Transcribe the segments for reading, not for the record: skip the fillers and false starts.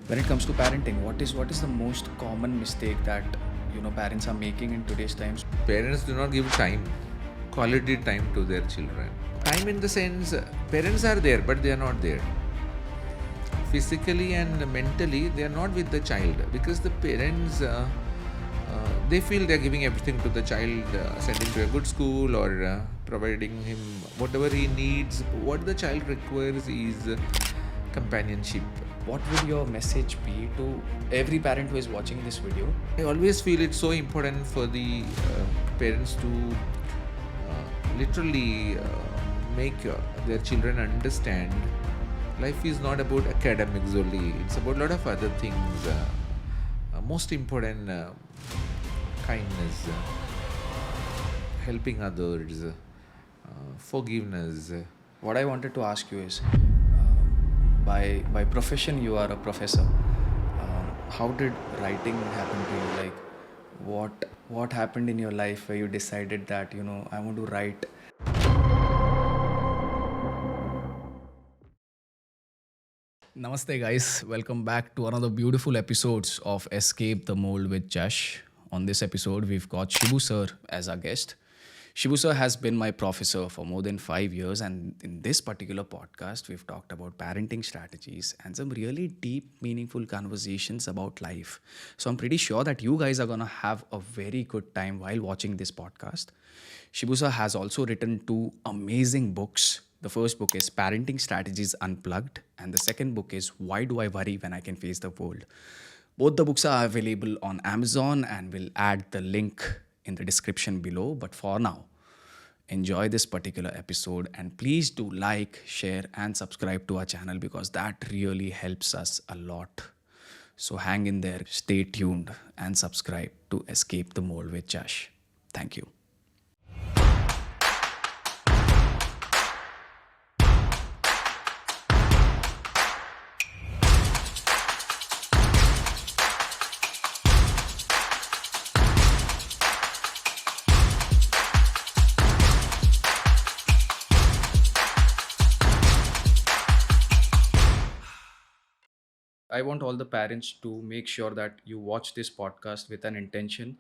When it comes to parenting, what is the most common mistake that parents are making in today's times? Parents do not give time, quality time to their children. Time in the sense, parents are there, but they are not there. Physically and mentally, they are not with the child because the parents, they feel they are giving everything to the child, sending to a good school or providing him whatever he needs. What the child requires is companionship. What would your message be to every parent who is watching this video? I always feel it's so important for the parents to literally make their children understand life is not about academics only, it's about a lot of other things. Most important, kindness, helping others, forgiveness. What I wanted to ask you is, by profession you are a professor. How did writing happen to you? Like, what happened in your life where you decided that I want to write? Namaste, guys. Welcome back to another beautiful episodes of Escape the Mold with Jash. On this episode, we've got Shibu sir as our guest. Shibu sir has been my professor for more than 5 years, and in this particular podcast, we've talked about parenting strategies and some really deep, meaningful conversations about life. So I'm pretty sure that you guys are gonna have a very good time while watching this podcast. Shibu sir has also written two amazing books. The first book is Parenting Strategies Unplugged, and the second book is Why Do I Worry When I Can Face the World? Both the books are available on Amazon, and we'll add the link in the description below. But for now, enjoy this particular episode and please do like, share, and subscribe to our channel because that really helps us a lot. So hang in there, stay tuned, and subscribe to Escape the Mold with Jash. Thank you. I want all the parents to make sure that you watch this podcast with an intention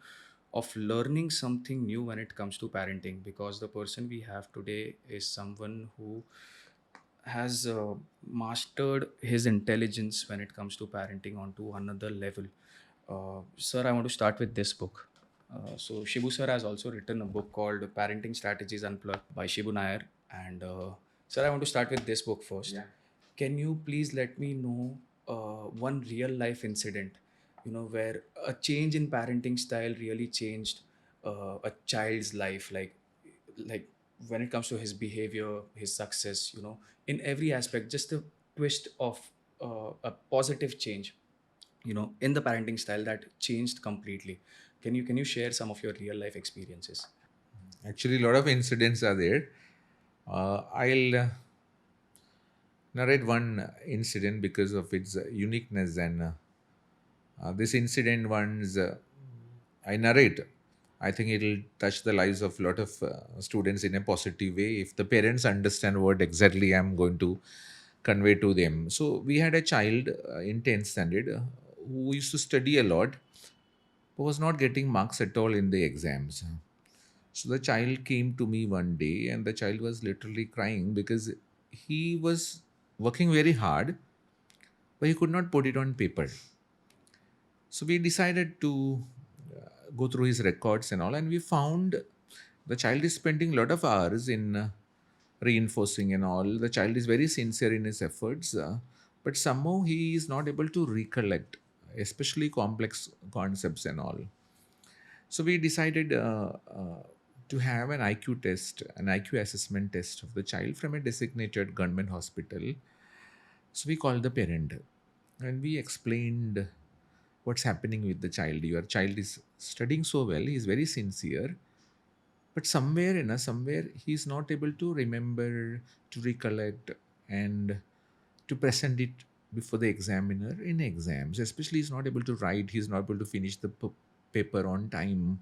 of learning something new when it comes to parenting, because the person we have today is someone who has mastered his intelligence when it comes to parenting onto another level. Sir, I want to start with this book. So Shibu sir has also written a book called Parenting Strategies Unplugged by Shibu Nair. And sir, I want to start with this book first. Yeah. Can you please let me know one real life incident, where a change in parenting style really changed a child's life, like when it comes to his behavior, his success, in every aspect, just a twist of a positive change, in the parenting style that changed completely. Can you share some of your real life experiences? Actually, a lot of incidents are there. I'll narrate one incident because of its uniqueness, and this incident once I narrate, I think it'll touch the lives of a lot of students in a positive way if the parents understand what exactly I'm going to convey to them. So we had a child in 10th standard who used to study a lot but was not getting marks at all in the exams. So the child came to me one day and the child was literally crying because he was working very hard but he could not put it on paper. So we decided to go through his records and all, and we found the child is spending a lot of hours in reinforcing and all. The child is very sincere in his efforts, but somehow he is not able to recollect, especially complex concepts and all. So we decided to have an IQ test, an IQ assessment test of the child from a designated government hospital. So we called the parent and we explained what's happening with the child. Your child is studying so well, he is very sincere, but somewhere he is not able to remember, to recollect, and to present it before the examiner in exams. Especially, he's not able to write. He's not able to finish the paper on time.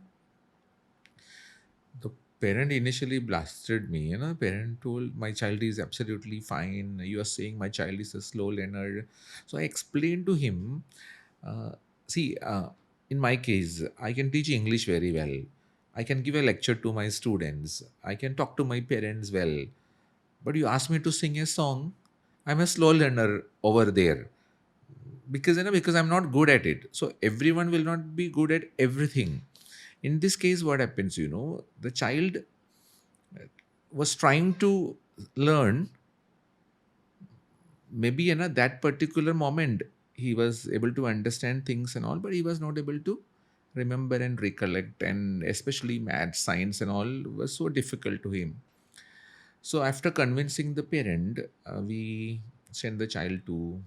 The Parent initially blasted me. Parent told my child is absolutely fine. You are saying my child is a slow learner. So I explained to him, uh, see, in my case, I can teach English very well. I can give a lecture to my students. I can talk to my parents well. But you ask me to sing a song, I'm a slow learner over there, because I'm not good at it. So everyone will not be good at everything. In this case, what happens, the child was trying to learn. Maybe that particular moment he was able to understand things and all, but he was not able to remember and recollect, and especially math, science and all was so difficult to him. So after convincing the parent, we sent the child to,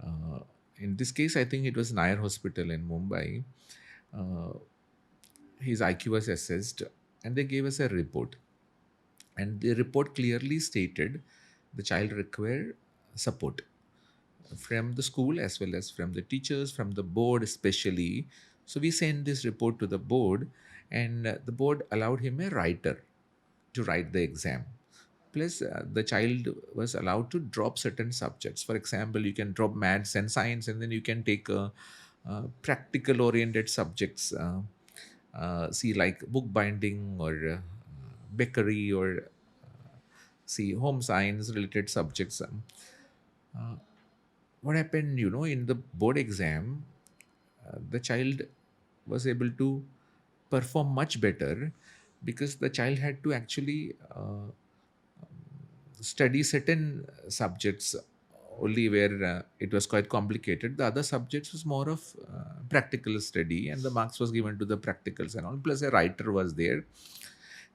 uh, in this case I think it was Nair Hospital in Mumbai. uh, his IQ was assessed, and they gave us a report. And the report clearly stated the child required support from the school as well as from the teachers, from the board especially. So we sent this report to the board, and the board allowed him a writer to write the exam. Plus, the child was allowed to drop certain subjects. For example, you can drop maths and science, and then you can take practical oriented subjects. See, like bookbinding or bakery, or see, home science related subjects. What happened, in the board exam, the child was able to perform much better, because the child had to actually study certain subjects only, where it was quite complicated. The other subjects was more of practical study, and the marks was given to the practicals and all. Plus, a writer was there.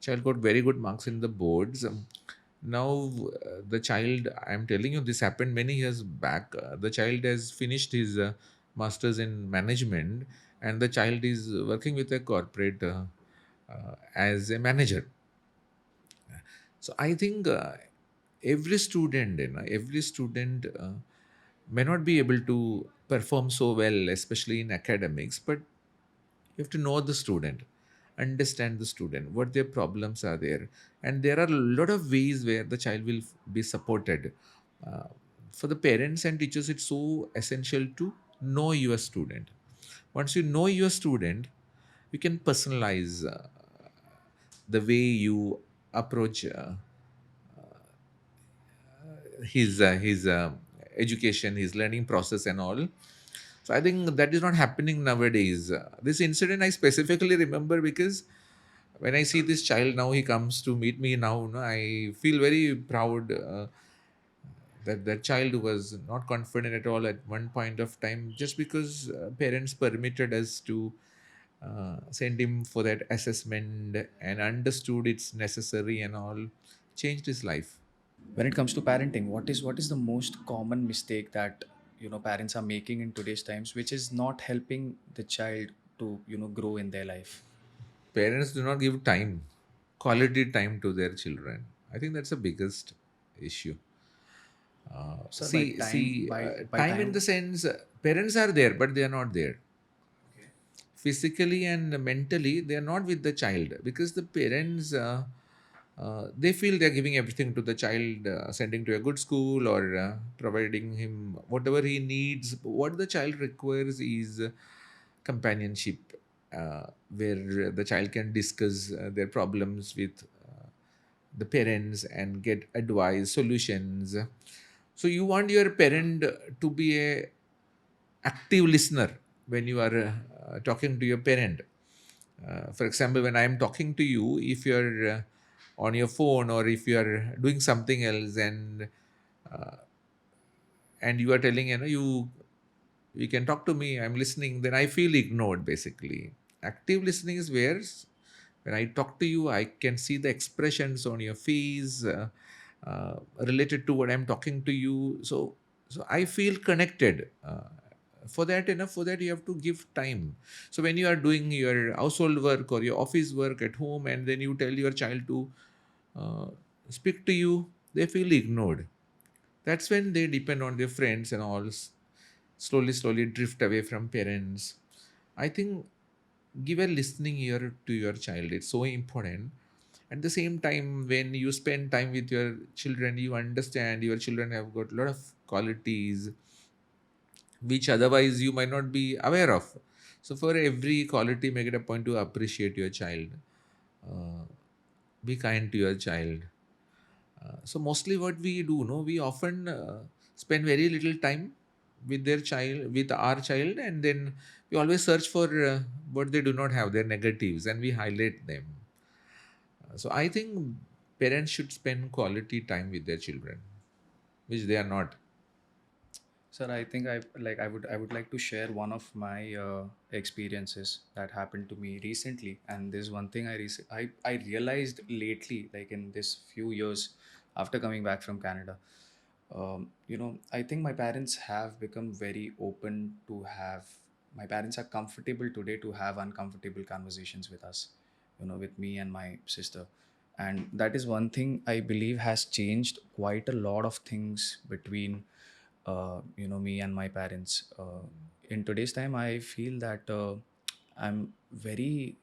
Child got very good marks in the boards. Now, the child, I'm telling you, this happened many years back. The child has finished his masters in management, and the child is working with a corporate as a manager. So I think every student may not be able to perform so well, especially in academics, but you have to know the student, understand the student, what their problems are there, and there are a lot of ways where the child will be supported. Uh, for the parents and teachers, it's so essential to know your student. Once you know your student, you can personalize the way you approach his education, his learning process, and all. So I think that is not happening nowadays. This incident I specifically remember because when I see this child now, he comes to meet me now. I feel very proud that that child was not confident at all at one point of time, just because parents permitted us to send him for that assessment and understood it's necessary and all, changed his life. When it comes to parenting, what is the most common mistake that parents are making in today's times, which is not helping the child to grow in their life? Parents do not give time, quality time to their children. I think that's the biggest issue. Sir, by See, time see, by time in time. the sense, parents are there, but they are not there. Physically and mentally, they are not with the child, because the parents, they feel they are giving everything to the child, sending to a good school, or providing him whatever he needs. What the child requires is companionship, where the child can discuss their problems with the parents and get advice, solutions. So you want your parent to be a active listener when you are talking to your parent. For example, when I am talking to you, if you're on your phone, or if you are doing something else, and you are telling, you can talk to me, I'm listening, then I feel ignored basically. Active listening is where, when I talk to you, I can see the expressions on your face, related to what I'm talking to you. So I feel connected. For that you have to give time. So when you are doing your household work or your office work at home, and then you tell your child to uh, speak to you, they feel ignored. That's when they depend on their friends and all, slowly drift away from parents. I think give a listening ear to your child. It's so important. At the same time, when you spend time with your children, you understand your children have got a lot of qualities which otherwise you might not be aware of. So for every quality, make it a point to appreciate your child. uh, be kind to your child. So mostly what we do, no, we often spend very little time with their child, with our child, and then we always search for what they do not have, their negatives, and we highlight them. So I think parents should spend quality time with their children, which they are not. Sir, I think I would like to share one of my experiences that happened to me recently, and this one thing I realized lately, like in this few years after coming back from Canada. I think my parents have become very open to have. My parents are comfortable today to have uncomfortable conversations with us, with me and my sister, and that is one thing I believe has changed quite a lot of things between me and my parents. In today's time, I feel that I'm very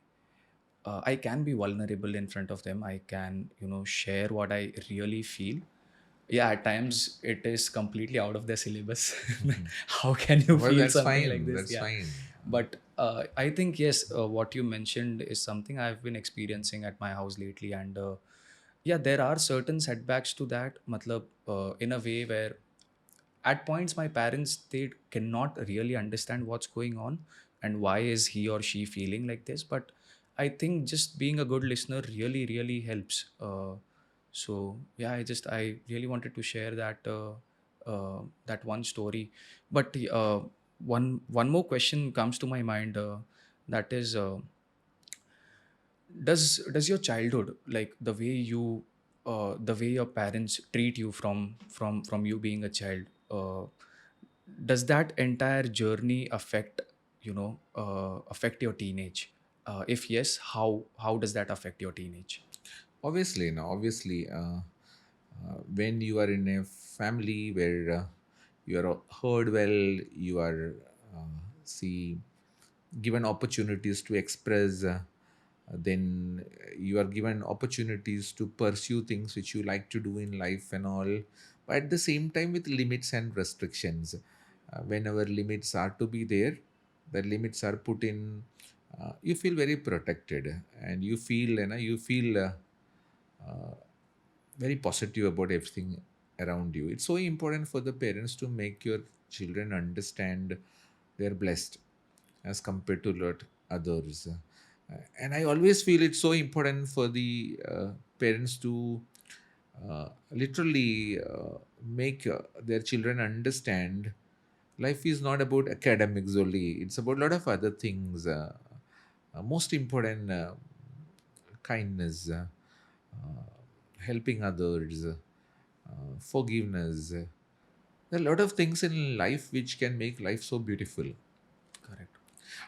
I can be vulnerable in front of them. I can, share what I really feel. Yeah, at times it is completely out of the syllabus. How can you Well, feel that's something like fine. this? That's Yeah. fine. But I think, yes, what you mentioned is something I've been experiencing at my house lately. And yeah, there are certain setbacks to that. Matlab, in a way where at points my parents, they cannot really understand what's going on and why is he or she feeling like this. But I think just being a good listener really really helps. So yeah, I really wanted to share that one story. But one more question comes to my mind, that is, does your childhood, like the way your parents treat you from you being a child, does that entire journey affect your teenage? If yes, how does that affect your teenage? Obviously, no, obviously, when you are in a family where you are heard well, you are see given opportunities to express, then you are given opportunities to pursue things which you like to do in life and all, but at the same time with limits and restrictions. Whenever limits are to be there, the limits are put in. You feel very protected, and you feel, you feel. Very positive about everything around you. It's so important for the parents to make your children understand they're blessed as compared to lot others. And I always feel it's so important for the parents to literally make their children understand life is not about academics only. It's about a lot of other things. Most important, kindness, helping others, forgiveness. There are a lot of things in life which can make life so beautiful. Correct.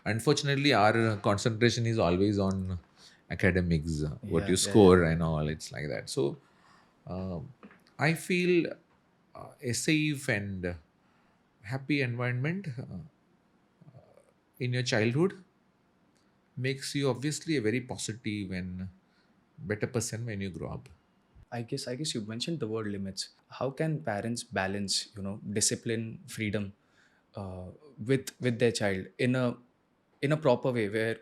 Unfortunately, our concentration is always on academics, what you Yeah, yeah, yeah. score and all. It's like that. So, um, I feel a safe and happy environment in your childhood makes you obviously a very positive and better person when you grow up. I guess you mentioned the word limits. How can parents balance, discipline, freedom, uh, with their child in a proper way where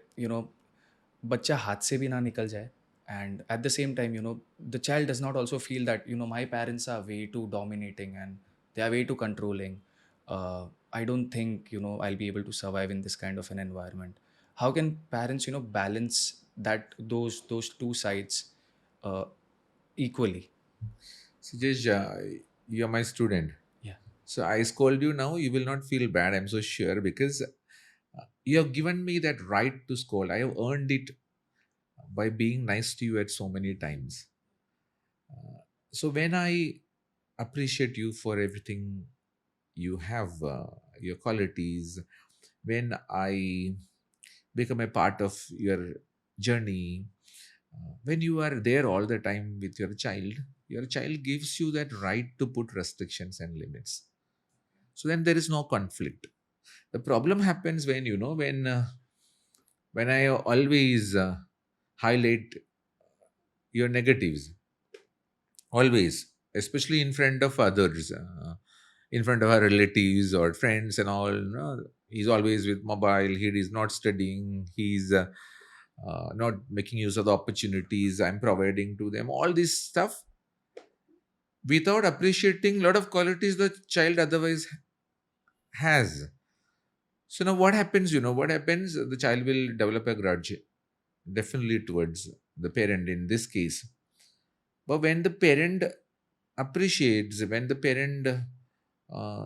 बच्चा हाथ से भी ना निकल जाए, and at the same time, the child does not also feel that my parents are way too dominating and they are way too controlling. I don't think I'll be able to survive in this kind of an environment. How can parents balance those two sides uh, equally? So, Jash, you're my student. Yeah. So I scold you now, you will not feel bad, I'm so sure, because you have given me that right to scold. I have earned it by being nice to you at so many times. So when I appreciate you for everything you have, your qualities, when I become a part of your journey, when you are there all the time with your child gives you that right to put restrictions and limits. So then there is no conflict. The problem happens when when I always highlight your negatives always, especially in front of others, in front of our relatives or friends and all. He's always with mobile. He is not studying. He's not making use of the opportunities I'm providing to them. All this stuff without appreciating a lot of qualities the child otherwise has. So now what happens? What happens? The child will develop a grudge, definitely towards the parent in this case. But when the parent appreciates, when the parent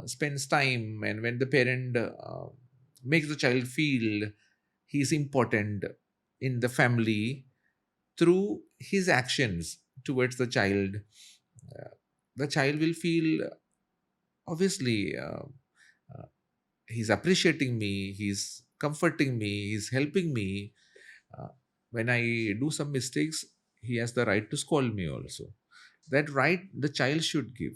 spends time, and when the parent makes the child feel he's important in the family through his actions towards uh, the child will feel, obviously, uh, he's appreciating me, he's comforting me, he's helping me. uh, when I do some mistakes, he has the right to scold me also. That right the child should give.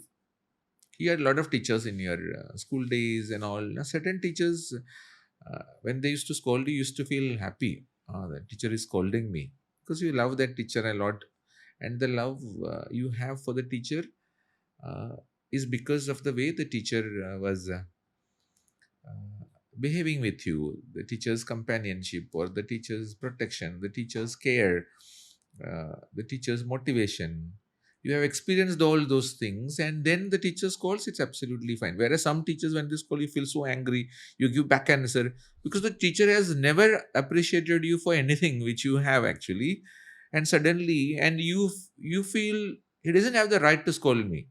You had a lot of teachers in your school days and all. Now, certain teachers, when they used to scold you, used to feel happy. The teacher is scolding me, because you love that teacher a lot, and the love you have for the teacher uh, is because of the way the teacher was behaving with you, the teacher's companionship, or the teacher's protection, the teacher's care, the teacher's motivation. You have experienced all those things, and then the teacher calls, it's absolutely fine. Whereas some teachers, when they call, you feel so angry, you give back answer, because the teacher has never appreciated you for anything which you have actually, and suddenly, and you feel he doesn't have the right to scold me.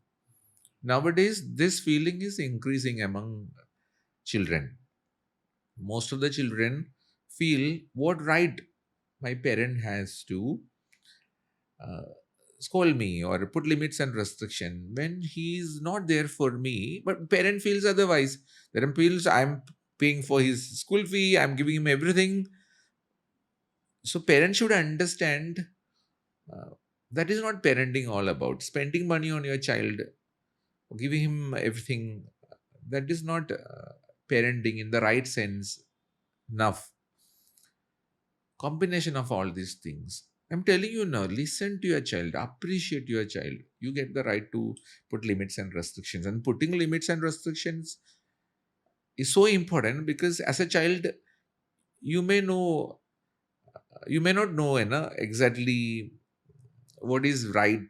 Nowadays, this feeling is increasing among children. Most of the children feel, what right my parent has to uh, scold me or put limits and restriction when he's not there for me, but parent feels otherwise. Parent feels, I'm paying for his school fee, I'm giving him everything. So parents should understand uh, that is not parenting all about. Spending money on your child, giving him everything, that is not parenting in the right sense enough. Combination of all these things, I'm telling you now, listen to your child, appreciate your child. You get the right to put limits and restrictions, and putting limits and restrictions is so important, because as a child, you may know, you may not know, exactly what is right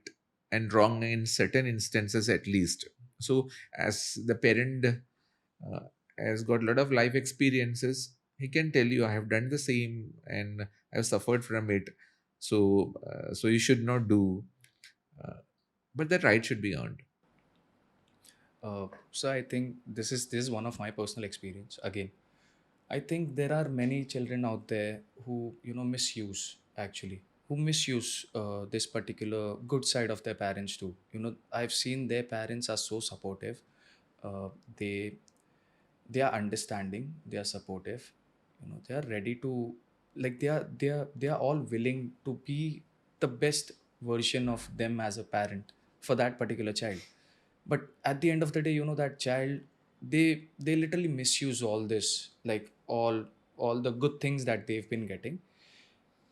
and wrong in certain instances at least. So as the parent uh, has got a lot of life experiences, he can tell you, I have done the same and I have suffered from it. So you should not do, uh, but that right should be earned. So I think this is one of my personal experience. Again, I think there are many children out there who misuse, actually, who misuse this particular good side of their parents too. I've seen their parents are so supportive. Uh, they they are understanding, they are supportive, they are ready to, like, they are all willing to be the best version of them as a parent for that particular child. But at the end of the day, that child, they literally misuse all this, like all the good things that they've been getting.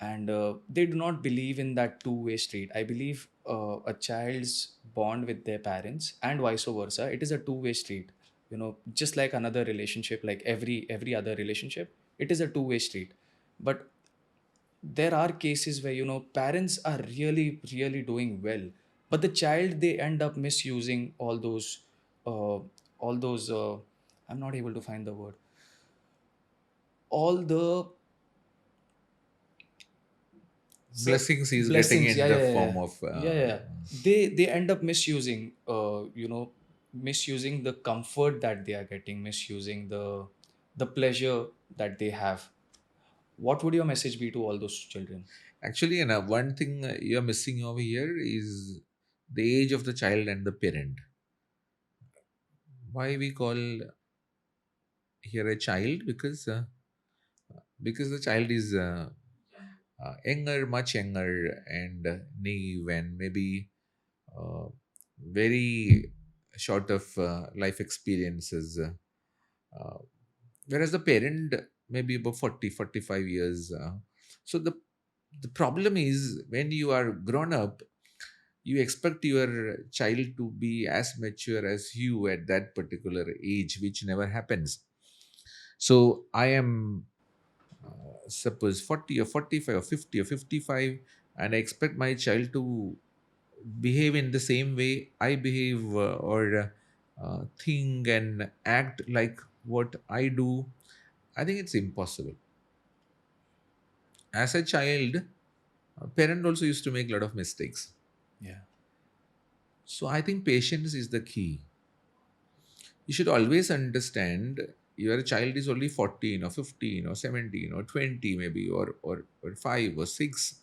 And they do not believe in that two-way street. I believe a child's bond with their parents and vice versa, it is a two-way street. Just like another relationship, like every other relationship, it is a two-way street. But there are cases where parents are really really doing well, but the child, they end up misusing uh, all those I'm not able to find the word, all the so Blessings he's getting blessings. in Yeah, the yeah, yeah, form yeah. of Yeah, yeah, yeah. They end up misusing, misusing the comfort that they are getting, misusing the pleasure that they have. What would your message be to all those children? actually, one thing you're missing over here is the age of the child and the parent. Why we call here a child? Because the child is younger, much younger, and naive, and maybe uh, very short of life experiences. Uh, Whereas the parent may be about 40, 45 years. So the The problem is when you are grown up, you expect your child to be as mature as you at that particular age, which never happens. So I am, suppose 40 or 45 or 50 or 55, and I expect my child to behave in the same way I behave, or think and act like what I do. I think it's impossible. As a child, a parent also used to make a lot of mistakes. Yeah. So I think patience is the key. You should always understand your child is only 14 or 15 or 17 or 20 maybe, or 5 or 6.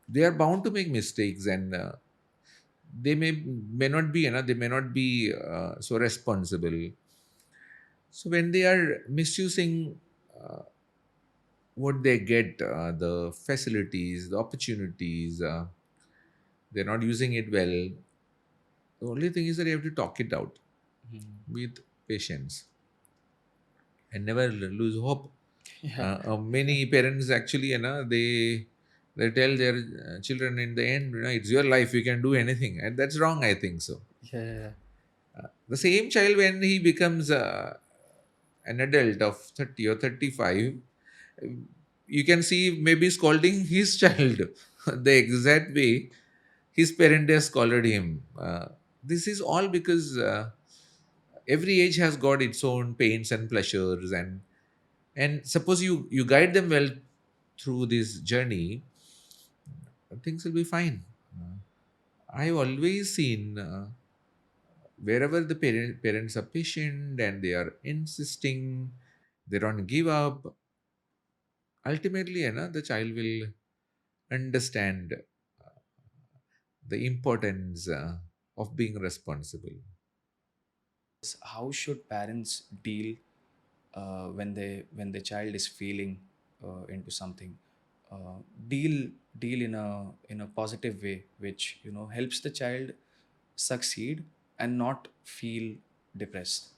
They are bound to make mistakes, and they may not be, they may not be so responsible. So when they are misusing what they get, the facilities, the opportunities, they're not using it well. The only thing is that you have to talk it out Mhm. with patience and never lose hope. Yeah. Many parents actually, they tell their children in the end, it's your life, you can do anything, and that's wrong. I think so. Yeah. The same child, when he becomes an adult of 30 or 35, uh, you can see maybe scolding his child the exact way his parent has scolded him. This is all because every age has got its own pains and pleasures, and suppose you guide them well through this journey, things will be fine. Uh, I've always seen, wherever the parents are patient and they are insisting, they don't give up. Ultimately, the child will understand the importance of being responsible. How should parents deal when the child is feeling into something? Uh, deal deal in a positive way, which helps the child succeed and not feel depressed.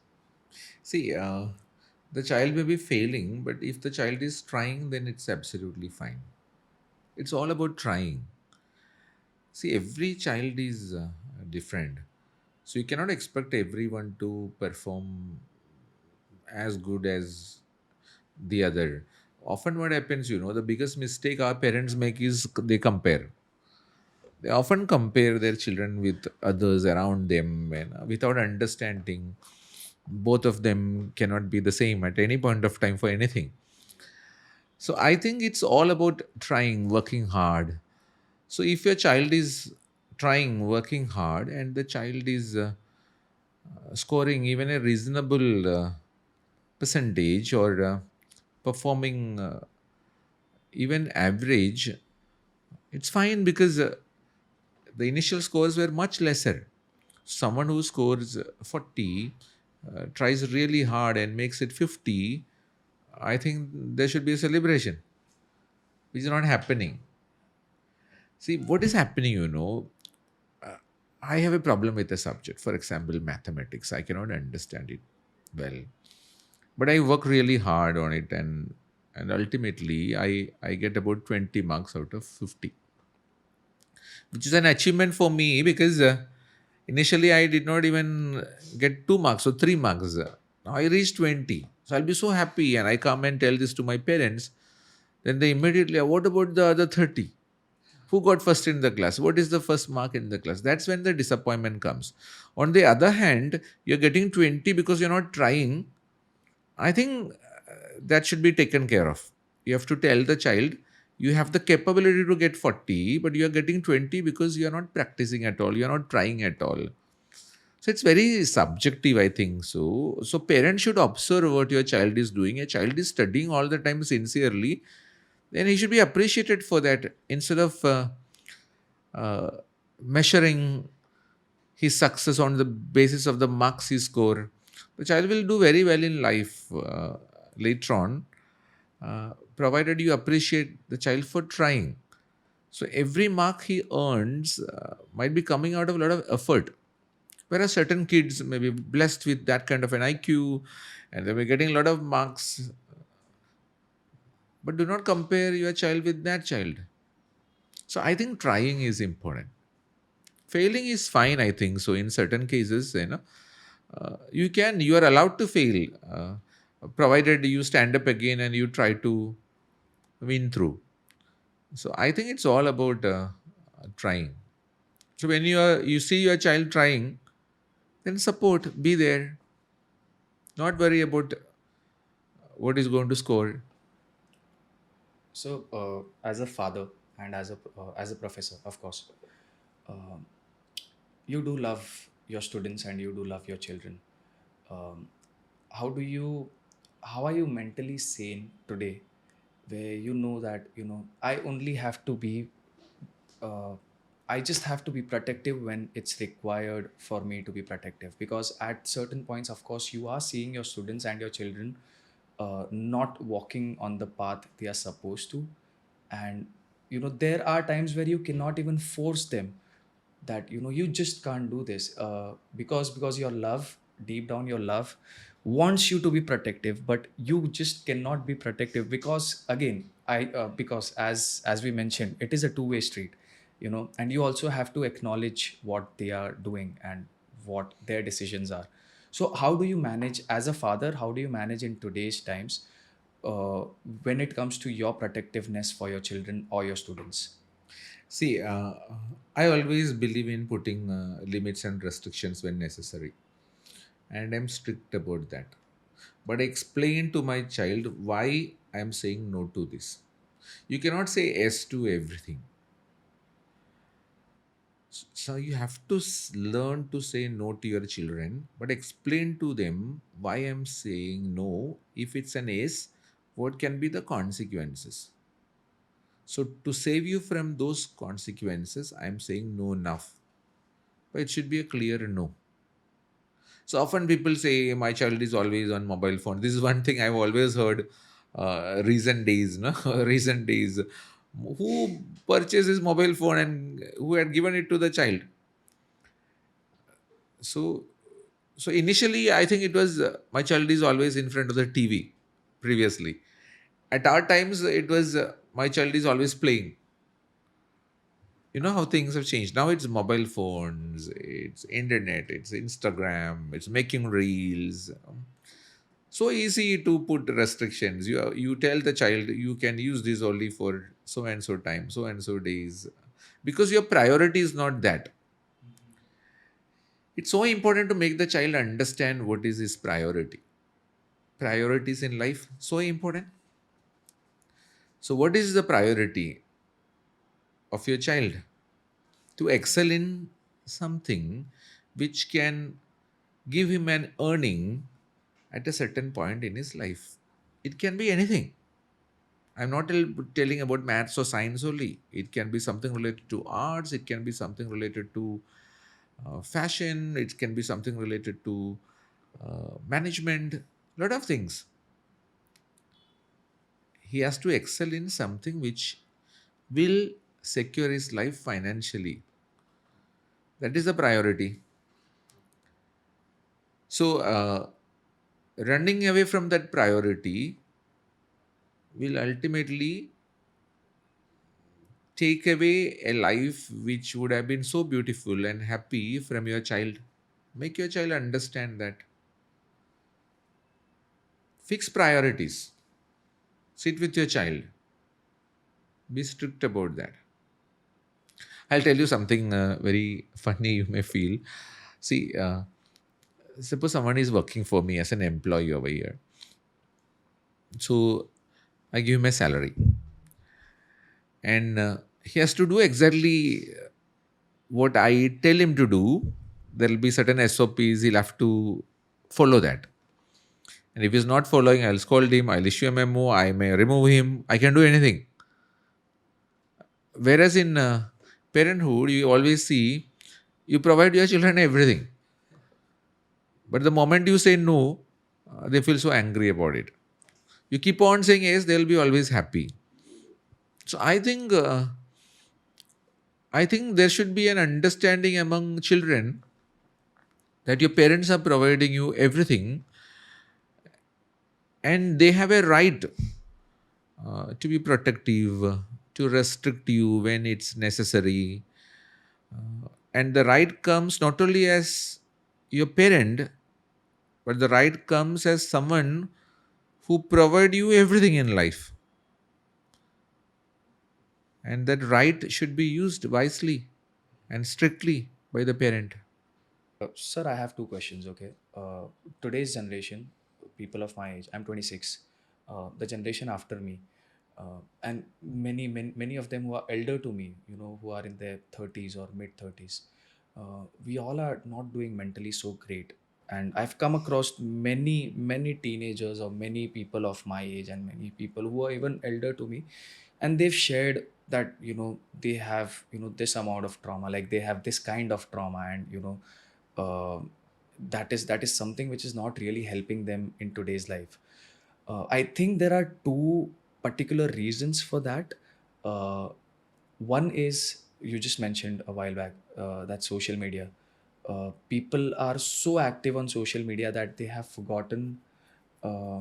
See, the child may be failing, but if the child is trying, then it's absolutely fine. It's all about trying. See, every child is different. So you cannot expect everyone to perform as good as the other. Often, what happens, the biggest mistake our parents make is they compare. They often compare their children with others around them, and without understanding, both of them cannot be the same at any point of time for anything. So I think it's all about trying, working hard. So if your child is trying, working hard, and the child is scoring even a reasonable percentage, or performing even average, it's fine, because the initial scores were much lesser. Someone who scores 40, tries really hard and makes it 50, I think there should be a celebration, which is not happening. See, what is happening, uh, I have a problem with a subject, for example, mathematics. I cannot understand it well, but I work really hard on it, and ultimately I get about 20 marks out of 50, which is an achievement for me, because initially I did not even get 2 marks or 3 marks. Now I reached 20. So I'll be so happy, and I come and tell this to my parents. Then they immediately, what about the other 30? Who got first in the class? What is the first mark in the class? That's when the disappointment comes. On the other hand, you're getting 20 because you're not trying. I think that should be taken care of. You have to tell the child, you have the capability to get 40, but you are getting 20 because you are not practicing at all. You are not trying at all. So it's very subjective, I think. So parents should observe what your child is doing. A child is studying all the time sincerely, then he should be appreciated for that, instead of uh, measuring his success on the basis of the marks he score. The child will do very well in life later on, provided you appreciate the child for trying. So every mark he earns might be coming out of a lot of effort. Whereas certain kids may be blessed with that kind of an IQ, and they may be getting a lot of marks. But do not compare your child with that child. So I think trying is important. Failing is fine, I think so. In certain cases, you are allowed to fail, provided you stand up again and you try to win through. So I think it's all about trying. So when you see your child trying, then support, be there, not worry about what is going to score. So, as a father and as a professor, of course, um, you do love your students and you do love your children. Um, how do you, how are you mentally sane today, where you know that I only have to be, uh, I just have to be protective when it's required for me to be protective, because at certain points, of course, you are seeing your students and your children not walking on the path they are supposed to, and there are times where you cannot even force them, that you just can't do this, because your love, deep down your love wants you to be protective, but you just cannot be protective, because again, because as we mentioned, it is a two-way street, and you also have to acknowledge what they are doing and what their decisions are. So how do you manage as a father, how do you manage in today's times, uh, when it comes to your protectiveness for your children or your students? See, I always believe in putting limits and restrictions when necessary, and I'm strict about that. But I explain to my child why I'm saying no to this. You cannot say yes to everything. So you have to learn to say no to your children, but explain to them why I'm saying no. If it's an yes, what can be the consequences? So to save you from those consequences, I'm saying no enough. But it should be a clear no. So often people say my child is always on mobile phone. This is one thing I've always heard. Recent days, no, recent days. Who purchased his mobile phone and who had given it to the child? So, so initially, I think it was my child is always in front of the TV. Previously, at our times, it was my child is always playing. You know how things have changed. Now it's mobile phones, it's internet, it's Instagram, it's making reels. So easy to put restrictions. You tell the child you can use this only for so and so time, so and so days, because your priority is not that. It's so important to make the child understand what is his priority. Priorities in life so important. So what is the priority of your child? To excel in something which can give him an earning at a certain point in his life. It can be anything. I'm not telling about maths or science only. It can be something related to arts. It can be something related to fashion. It can be something related to management. Lot of things. He has to excel in something which will secure his life financially. That is the priority. So, running away from that priority will ultimately take away a life which would have been so beautiful and happy from your child. Make your child understand that. Fix priorities. Sit with your child. Be strict about that. I'll tell you something very funny you may feel. See, suppose someone is working for me as an employee over here. So I give him a salary, and he has to do exactly what I tell him to do. There will be certain SOPs, he'll have to follow that. And if he's not following, I'll scold him, I'll issue a memo, I may remove him, I can do anything. Whereas in parenthood, you always see you provide your children everything. But the moment you say no, they feel so angry about it. You keep on saying yes, they'll be always happy. So I think there should be an understanding among children that your parents are providing you everything, and they have a right to be protective, to restrict you when it's necessary. And the right comes not only as your parent, but the right comes as someone who provide you everything in life. And that right should be used wisely and strictly by the parent. Sir, I have two questions. Okay, today's generation, people of my age, I'm 26. The generation after me, and many of them who are elder to me, who are in their 30s or mid 30s, we all are not doing mentally so great. And I've come across many teenagers or many people of my age and many people who are even elder to me, and they've shared that they have this amount of trauma, like they have this kind of trauma, and uh, that is something which is not really helping them in today's life. I think there are two particular reasons for that. uh, One is, you just mentioned a while back, that social media. People are so active on social media that they have forgotten uh,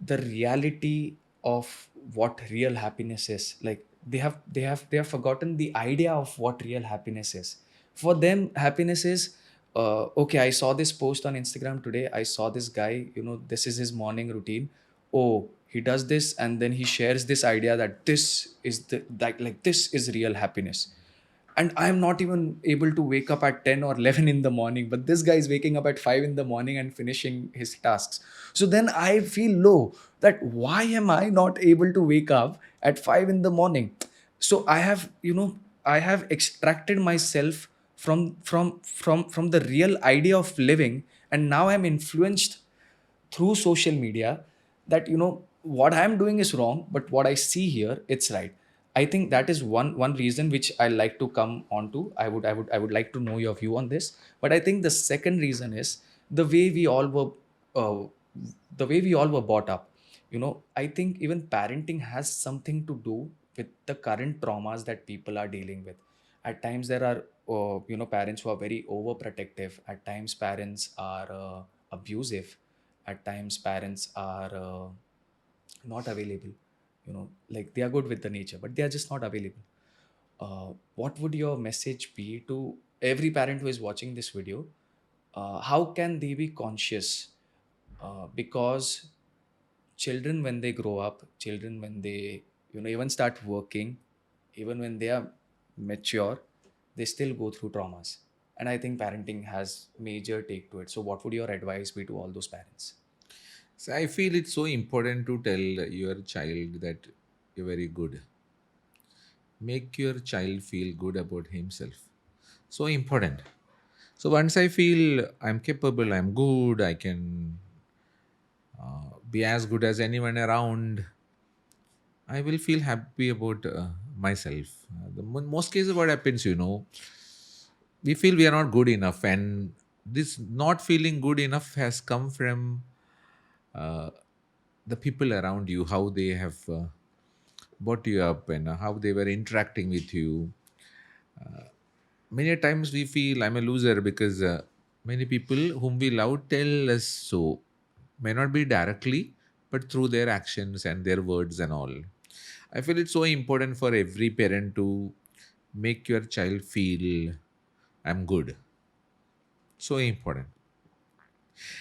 the reality of what real happiness is. Like they have forgotten the idea of what real happiness is. For them, happiness is, okay, I saw this post on Instagram today, I saw this guy, this is his morning routine. Oh, he does this, and then he shares this idea that this is the like this is real happiness. And I'm not even able to wake up at 10 or 11 in the morning, but this guy is waking up at 5 in the morning and finishing his tasks. So then I feel low, that why am I not able to wake up at 5 in the morning? So I have extracted myself from the real idea of living, and now I'm influenced through social media, that what I'm doing is wrong, but what I see here, it's right. I think that is one reason which I like to come on to. I would like to know your view on this. But I think the second reason is the way we all were, uh, brought up. I think even parenting has something to do with the current traumas that people are dealing with. At times there are parents who are very overprotective. At times parents are abusive. At times parents are not available. Like they are good with the nature, but they are just not available. What would your message be to every parent who is watching this video? How can they be conscious? Because children, when they grow up, children, when they even start working, even when they are mature, they still go through traumas. And I think parenting has major take to it. So what would your advice be to all those parents? So I feel it's so important to tell your child that you're very good. Make your child feel good about himself. So important. So once I feel I'm capable, I'm good, I can be as good as anyone around, I will feel happy about myself. Most cases, what happens, we feel we are not good enough, and this not feeling good enough has come from uh, the people around you, how they have brought you up, and how they were interacting with you. Many times we feel I'm a loser because many people whom we love tell us so. May not be directly, but through their actions and their words and all. I feel it's so important for every parent to make your child feel I'm good. So important.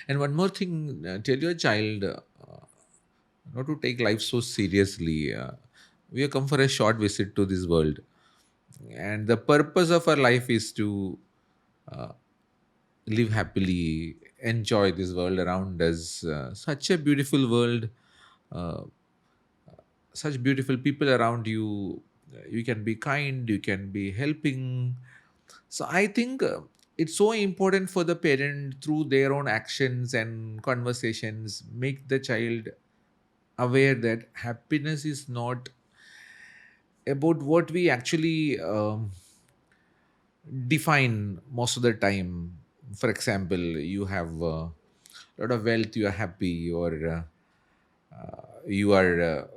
And one more thing, tell your child not to take life so seriously. We have come for a short visit to this world, and the purpose of our life is to uh, live happily, enjoy this world around us. Such a beautiful world, uh, such beautiful people around you. You can be kind, you can be helping. So I think it's so important for the parent through their own actions and conversations make the child aware that happiness is not about what we actually define most of the time. For example, you have a lot of wealth, you are happy, or you are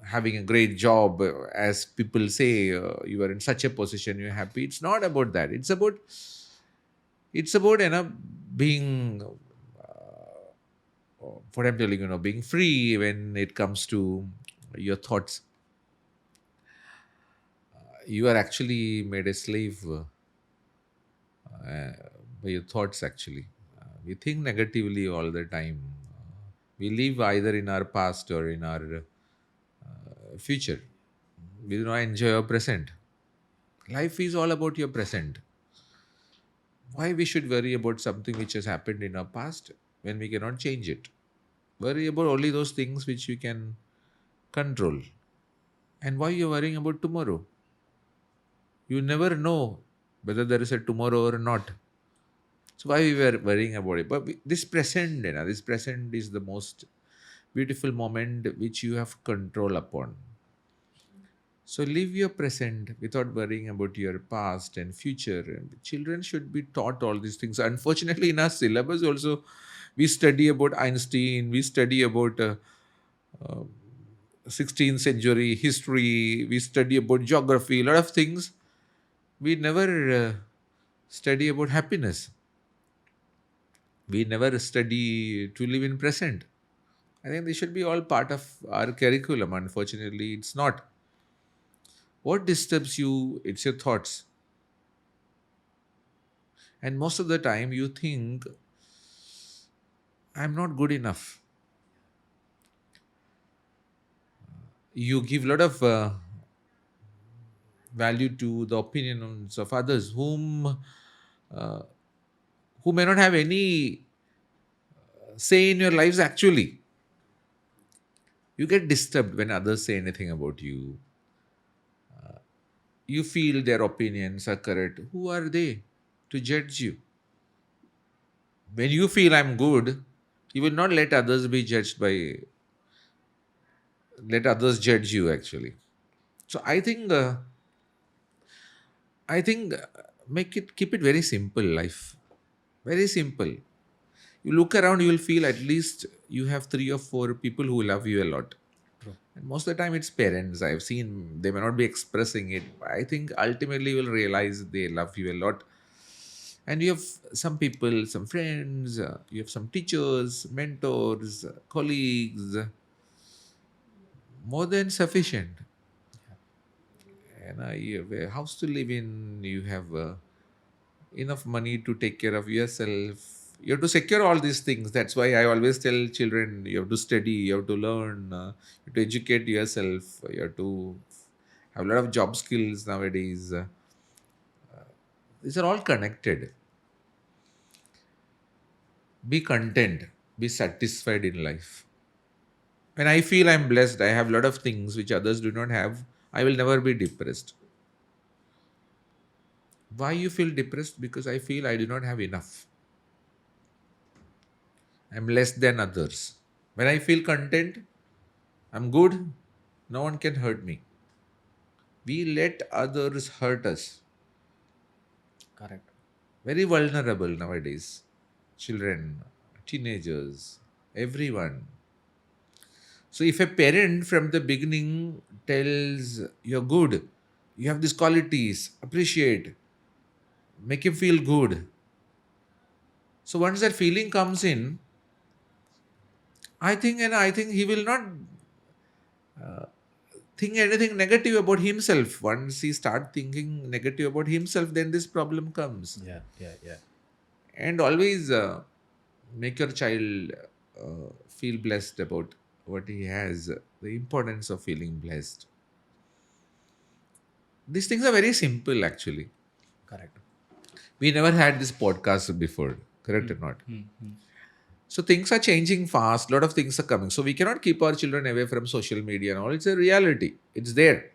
having a great job, as people say, you are in such a position, you're happy. It's not about that. It's about being what I'm telling, being free when it comes to your thoughts. You are actually made a slave by your thoughts, actually. We think negatively all the time. We live either in our past or in our future. We do not enjoy our present. Life is all about your present. Why we should worry about something which has happened in our past when we cannot change it? Worry about only those things which we can control. And why you're worrying about tomorrow? You never know whether there is a tomorrow or not. So why we were worrying about it? But this present, this present is the most beautiful moment which you have control upon. So live your present without worrying about your past and future. Children should be taught all these things. Unfortunately, in our syllabus also, we study about Einstein, we study about uh, 16th century history, we study about geography, a lot of things. We never study about happiness. We never study to live in present. I think they should be all part of our curriculum. Unfortunately, it's not. What disturbs you? It's your thoughts. And most of the time, you think, I'm not good enough. You give a lot of value to the opinions of others uh, who may not have any say in your lives actually. You get disturbed when others say anything about you. You feel their opinions are correct. Who are they to judge you? When you feel I'm good, you will not let others judge you actually. So I think keep it very simple life. Very simple. You look around, you will feel at least you have three or four people who love you a lot. True. And most of the time it's parents. I've seen they may not be expressing it. I think ultimately you will realize they love you a lot. And you have some people, some friends, you have some teachers, mentors, colleagues, more than sufficient. And you have a house to live in, you have enough money to take care of yourself. You have to secure all these things. That's why I always tell children, you have to study, you have to learn, you have to educate yourself, you have to have a lot of job skills nowadays. These are all connected. Be content, be satisfied in life. When I feel I'm blessed, I have a lot of things which others do not have, I will never be depressed. Why you feel depressed? Because I feel I do not have enough. I'm less than others. When I feel content, I'm good, no one can hurt me. We let others hurt us. Correct. Very vulnerable nowadays. Children, teenagers, everyone. So if a parent from the beginning tells you're good, you have these qualities, appreciate, make him feel good. So once that feeling comes in, I think he will not think anything negative about himself. Once he start thinking negative about himself, then this problem comes. Yeah, yeah, yeah. And always make your child feel blessed about what he has, the importance of feeling blessed. These things are very simple actually. Correct. We never had this podcast before, correct or not? So things are changing fast, a lot of things are coming, so we cannot keep our children away from social media and all. It's a reality, it's there.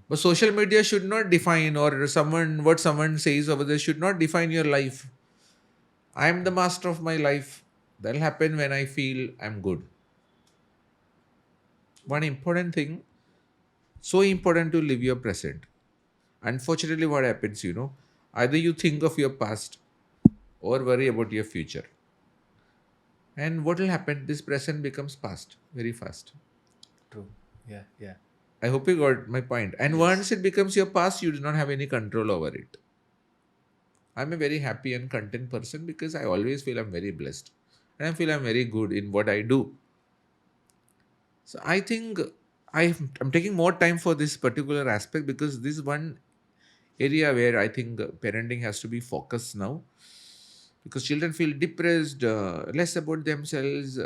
But social media should not define, or someone what someone says over there should not define your life. I am the master of my life. That'll happen when I feel I'm good. One important thing, so important to live your present. Unfortunately, what happens, either you think of your past or worry about your future. And what will happen? This present becomes past very fast. True. Yeah, yeah. I hope you got my point. And Yes. once it becomes your past, you do not have any control over it. I'm a very happy and content person because I always feel I'm very blessed. And I feel I'm very good in what I do. So I think I'm taking more time for this particular aspect because this is one area where I think parenting has to be focused now, because children feel depressed, less about themselves,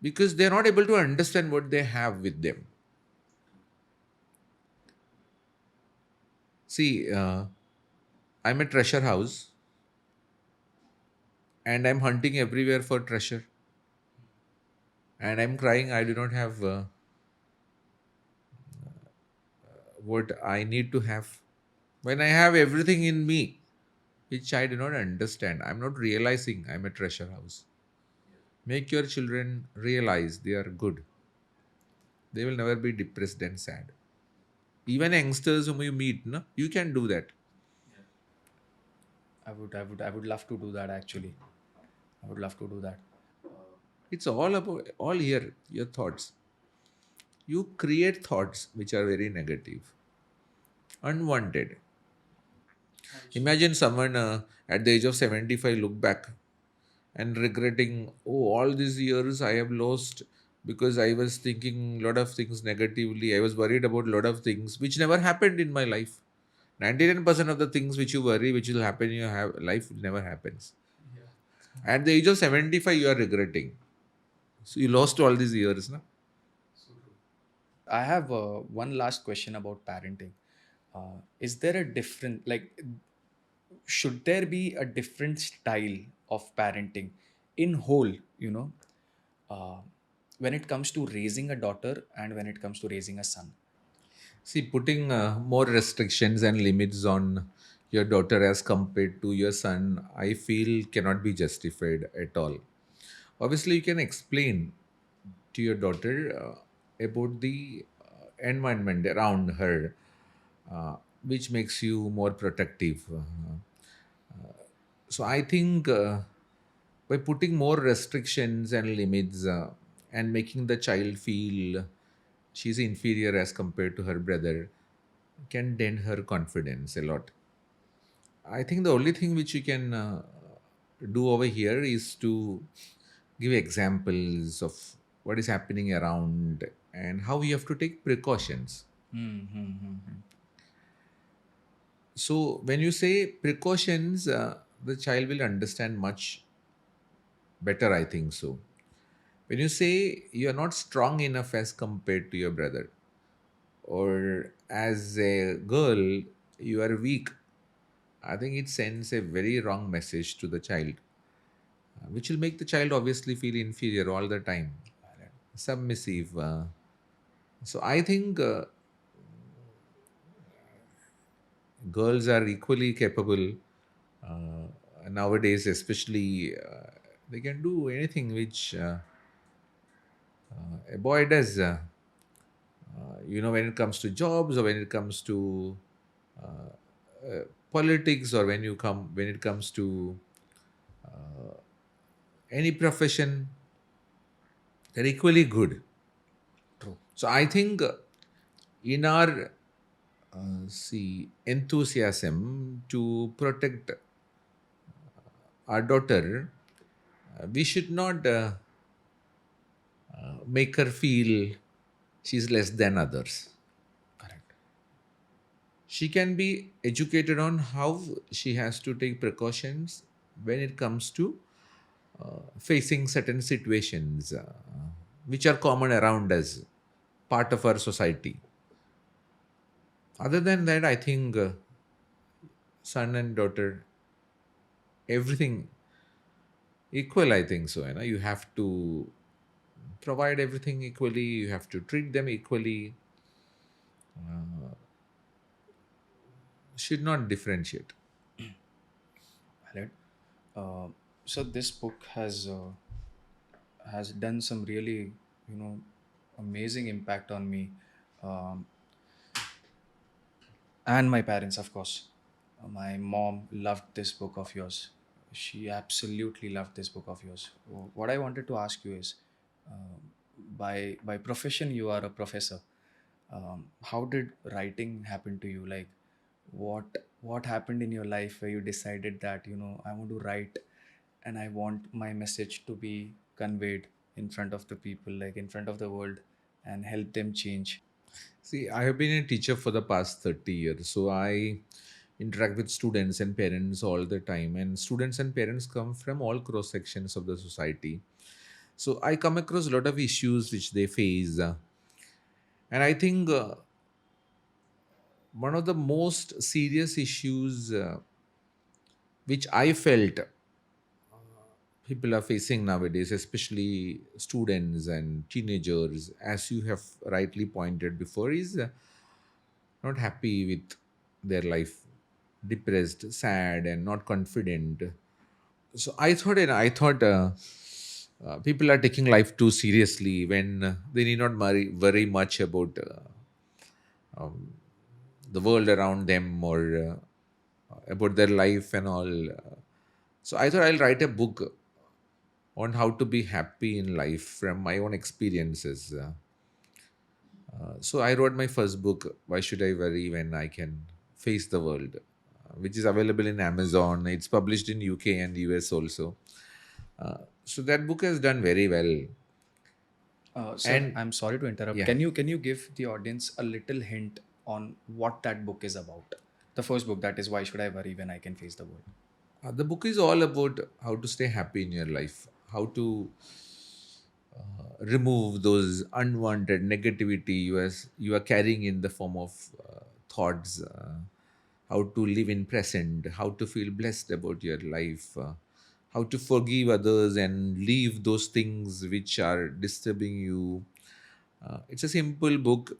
because they're not able to understand what they have with them. See, I'm a treasure house and I'm hunting everywhere for treasure, and I'm crying I do not have what I need to have. When I have everything in me, which I do not understand, I'm not realizing I'm a treasure house. Make your children realize they are good. They will never be depressed and sad. Even youngsters whom you meet, no, you can do that. I would love to do that actually. I would love to do that. It's all about all here, your thoughts. You create thoughts which are very negative, unwanted. Imagine someone at the age of 75 look back and regretting, oh, all these years I have lost because I was thinking a lot of things negatively. I was worried about a lot of things which never happened in my life. 99% of the things which you worry, which will happen in your life, never happens. At the age of 75, you are regretting. So you lost all these years, no? I have one last question about parenting. Is there a different, like, should there be a different style of parenting in whole, uh, when it comes to raising a daughter and when it comes to raising a son? See, putting more restrictions and limits on your daughter as compared to your son, I feel cannot be justified at all. Obviously, you can explain to your daughter about the environment around her, which makes you more protective. So I think by putting more restrictions and limits and making the child feel she's inferior as compared to her brother can dent her confidence a lot. I think the only thing which you can do over here is to give examples of what is happening around and how you have to take precautions. Hmm. So, when you say precautions, the child will understand much better, I think so. When you say you are not strong enough as compared to your brother, or as a girl, you are weak, I think it sends a very wrong message to the child, which will make the child obviously feel inferior all the time, submissive. So I think girls are equally capable nowadays, especially they can do anything which a boy does. When it comes to jobs or when it comes to politics or when it comes to any profession, they're equally good. True. So I think in our see enthusiasm to protect our daughter, we should not make her feel she's less than others. Correct. She can be educated on how she has to take precautions when it comes to facing certain situations which are common around us, part of our society. Other than that, I think son and daughter, everything equal. I think so. You have to provide everything equally. You have to treat them equally. Should not differentiate. Valid. Uh, so this book has done some really, amazing impact on me, um, and my parents, of course. My mom loved this book of yours. She absolutely loved this book of yours. What I wanted to ask you is, uh, by profession, you are a professor. How did writing happen to you? Like, what happened in your life where you decided that I want to write, and I want my message to be conveyed in front of the people, like in front of the world, and help them change? See, I have been a teacher for the past 30 years, so I interact with students and parents all the time, and students and parents come from all cross sections of the society. So I come across a lot of issues which they face, and I think one of the most serious issues which I felt people are facing nowadays, especially students and teenagers, as you have rightly pointed before, is not happy with their life, depressed, sad, and not confident. So I thought people are taking life too seriously when they need not worry much about the world around them or about their life and all. So I thought I'll write a book on how to be happy in life from my own experiences. So I wrote my first book, Why Should I Worry When I Can Face the World, which is available in Amazon. It's published in UK and US also. So that book has done very well. Sir, And I'm sorry to interrupt. yeah, Can you give the audience a little hint on what that book is about? The first book, that is Why Should I Worry When I Can Face the World. the book is all about how to stay happy in your life, how to remove those unwanted negativity you are carrying in the form of thoughts, how to live in present, how to feel blessed about your life, how to forgive others and leave those things which are disturbing you. It's a simple book.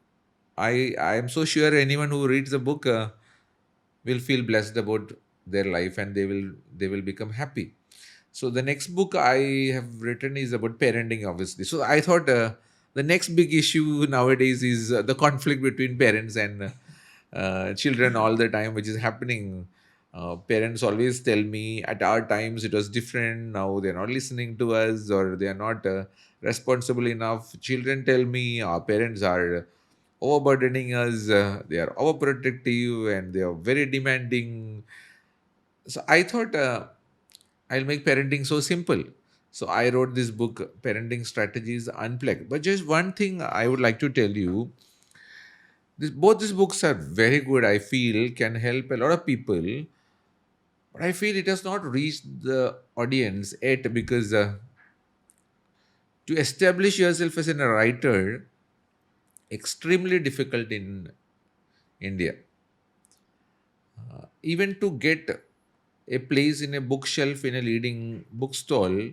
I am so sure anyone who reads the book will feel blessed about their life, and they will become happy. So the next book I have written is about parenting, obviously. So I thought the next big issue nowadays is the conflict between parents and children all the time, which is happening. Parents always tell me at our times it was different. Now they're not listening to us, or they are not responsible enough. Children tell me our parents are overburdening us. They are overprotective and they are very demanding. So I thought I'll make parenting so simple. So I wrote this book, Parenting Strategies Unplugged. But just one thing I would like to tell you: both these books are very good. I feel can help a lot of people, but I feel it has not reached the audience yet because to establish yourself as a writer extremely difficult in India. Even to get a place in a bookshelf in a leading bookstall,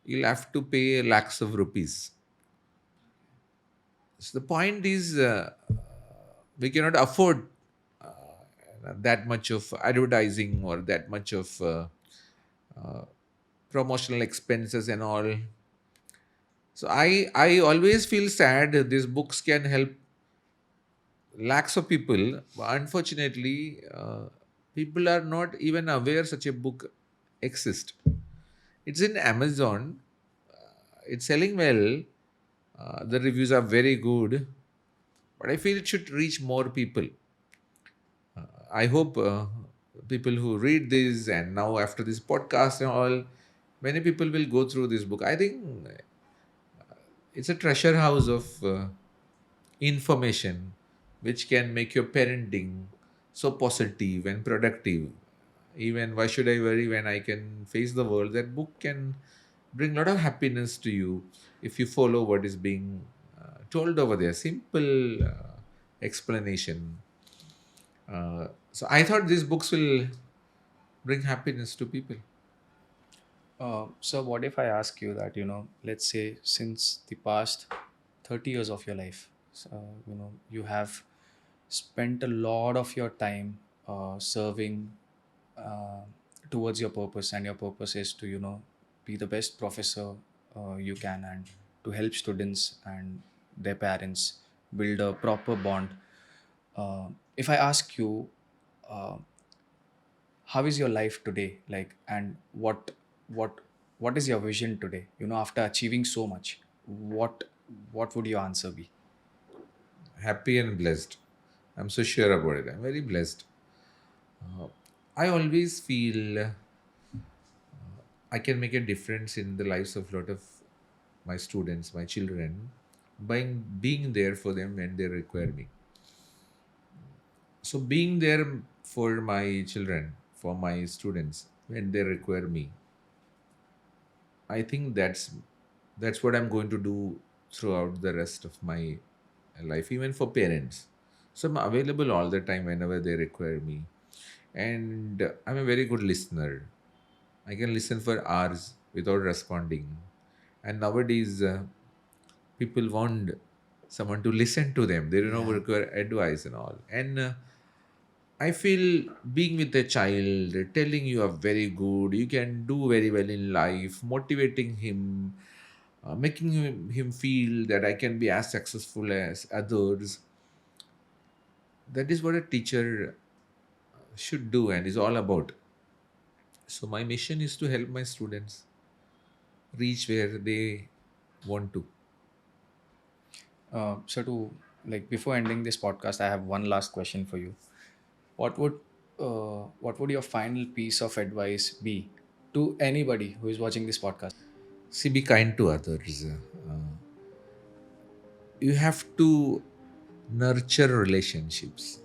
you'll have to pay lakhs of rupees. So the point is, we cannot afford that much of advertising or that much of promotional expenses and all. So I always feel sad. These books can help lakhs of people. But unfortunately, people are not even aware such a book exists. It's in Amazon. It's selling well. The reviews are very good, but I feel it should reach more people. I hope people who read this and now after this podcast and all, many people will go through this book. I think it's a treasure house of information which can make your parenting so positive and productive. Even why should I worry when I can face the world? That book can bring a lot of happiness to you if you follow what is being told over there. Simple explanation. So I thought these books will bring happiness to people. So what if I ask you that, let's say since the past 30 years of your life, you have spent a lot of your time serving uh, towards your purpose, and your purpose is to, be the best professor you can, and to help students and their parents build a proper bond. If I ask you, uh, how is your life today, like, and what what is your vision today, after achieving so much, what would your answer be? Happy and blessed. I'm so sure about it. I'm very blessed. Uh, I always feel I can make a difference in the lives of a lot of my students, my children, by being there for them when they require me. So being there for my children, for my students when they require me, I think that's what I'm going to do throughout the rest of my life, even for parents. So I'm available all the time whenever they require me, and I'm a very good listener. I can listen for hours without responding. And nowadays, people want someone to listen to them. They don't know Yeah. require advice and all. And I feel being with a child, telling you are very good, you can do very well in life, motivating him, making him feel that I can be as successful as others. That is what a teacher should do and is all about. So my mission is to help my students reach where they want to. So to like before ending this podcast, I have one last question for you. What would what would your final piece of advice be to anybody who is watching this podcast? See, be kind to others. You have to nurture relationships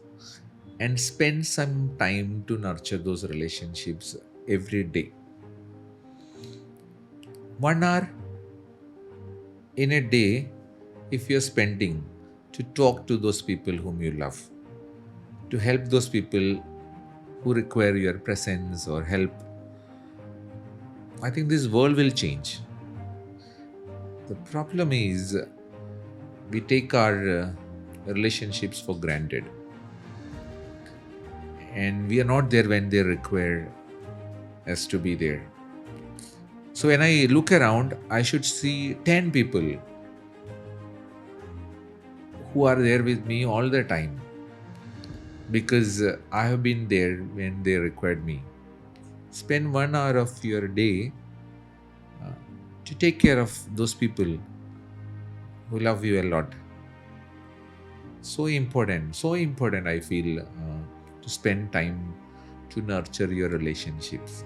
and spend some time to nurture those relationships every day. 1 hour in a day, if you're spending to talk to those people whom you love, to help those people who require your presence or help, I think this world will change. The problem is we take our relationships for granted and we are not there when they require us to be there. So when I look around, I should see 10 people who are there with me all the time because I have been there when they required me. Spend 1 hour of your day to take care of those people who love you a lot. So important, I feel, to spend time to nurture your relationships.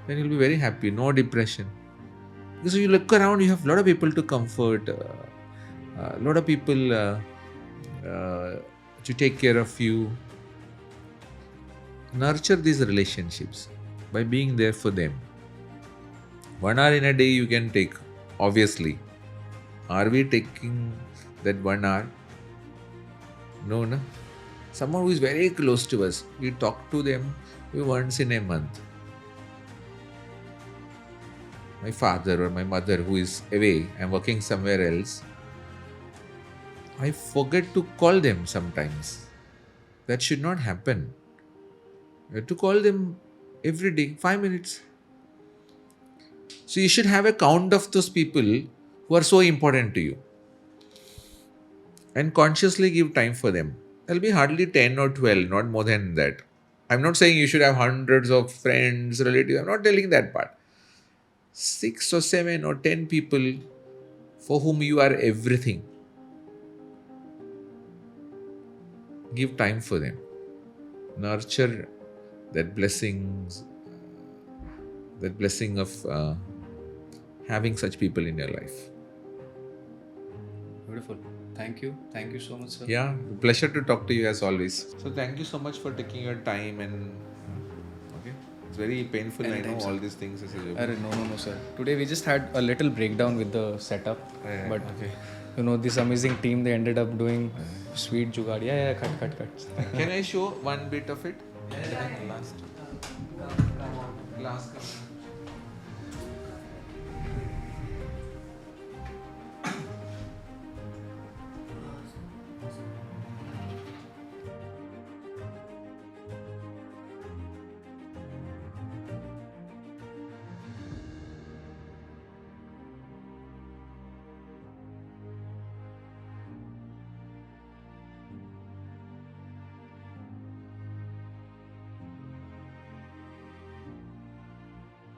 Then you'll be very happy, no depression. Because you look around, you have a lot of people to comfort, a lot of people uh, to take care of you. Nurture these relationships by being there for them. 1 hour in a day you can take, obviously. Are we taking that 1 hour? No, no. Someone who is very close to us, we talk to them once in a month. My father or my mother who is away, I'm working somewhere else, I forget to call them sometimes. That should not happen. You have to call them every day, 5 minutes. So you should have a count of those people who are so important to you and consciously give time for them. There'll be hardly 10 or 12, not more than that. I'm not saying you should have hundreds of friends, relatives. I'm not telling that part. 6 or 7 or 10 people for whom you are everything. Give time for them. Nurture that blessing of having such people in your life. Beautiful. Thank you. Thank you so much, sir. Yeah, pleasure to talk to you as always. So thank you so much for taking your time and okay, it's very painful. Anytime, I know sir. all these things as a No, sir. Today we just had a little breakdown with the setup, but okay. this amazing team they ended up doing sweet jugaad. Yeah, cut. Can I show one bit of it? Last.